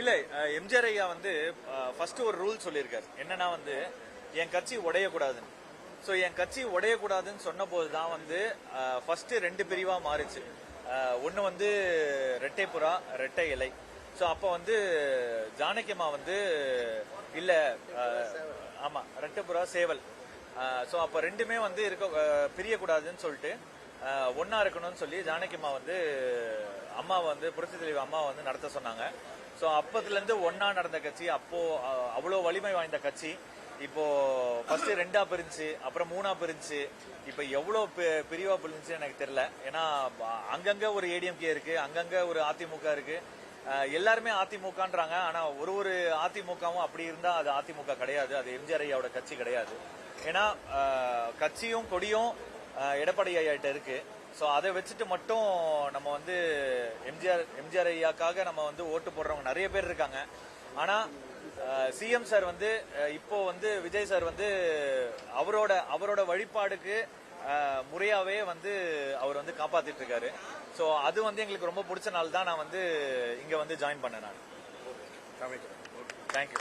இல்ல எம்ஜிஆர் ஐயா வந்து ஃபர்ஸ்ட் ஒரு ரூல் சொல்லியிருக்காரு. என்னன்னா வந்து என் கட்சி உடையக்கூடாதுன்னு. ஸோ என் கட்சி உடையக்கூடாதுன்னு சொன்ன போது தான் வந்து ஃபர்ஸ்ட் 2 பிரிவா மாறிச்சு. ஒன்று வந்து ரெட்டை புறா ரெட்டை இலை. ஸோ அப்போ வந்து ஜானகியம்மா வந்து இல்ல ஆமா ரெட்டை புறா சேவல். ஸோ அப்போ ரெண்டுமே வந்து பிரியக்கூடாதுன்னு சொல்லிட்டு ஒன்னா இருக்கணும்னு சொல்லி ஜானகியம்மா வந்து அம்மாவை வந்து புரட்சி தலைவி அம்மாவை வந்து நடத்த சொன்னாங்க. ஸோ அப்பத்துல இருந்து ஒன்னா நடந்த கட்சி, அப்போ அவ்வளோ வலிமை வாய்ந்த கட்சி இப்போ ஃபர்ஸ்ட் 2ஆ பிரிஞ்சு, அப்புறம் 3ஆ பிரிஞ்சு, இப்ப எவ்வளவு பிரிவா பிரிஞ்சு எனக்கு தெரியல. ஏன்னா அங்கங்க ஒரு ஏடிஎம்கே இருக்கு, அங்கங்க ஒரு அதிமுக இருக்கு. எல்லாருமே அதிமுகன்றாங்க. ஆனா ஒரு அதிமுகவும் அப்படி இருந்தா அது அதிமுக கிடையாது, அது எம்ஜிஆர் ஐயாவோட கட்சி கிடையாது. ஏன்னா கட்சியும் கொடியும் எடப்பாடி ஐயாட்ட இருக்கு. ஸோ அதை வச்சுட்டு மட்டும் நம்ம வந்து எம்ஜிஆர் ஐயாக்காக நம்ம வந்து ஓட்டு போடுறவங்க நிறைய பேர் இருக்காங்க. ஆனா சிஎம் சார் வந்து இப்போ வந்து விஜய் சார் வந்து அவரோட வழிபாடுக்கு முறையாவே வந்து அவர் வந்து காப்பாத்திட்டு இருக்காரு. ஸோ அது வந்து எங்களுக்கு ரொம்ப பிடிச்ச நாள் தான் நான் வந்து இங்க வந்து ஜாயின் பண்ணேன். நான் தேங்க்யூ.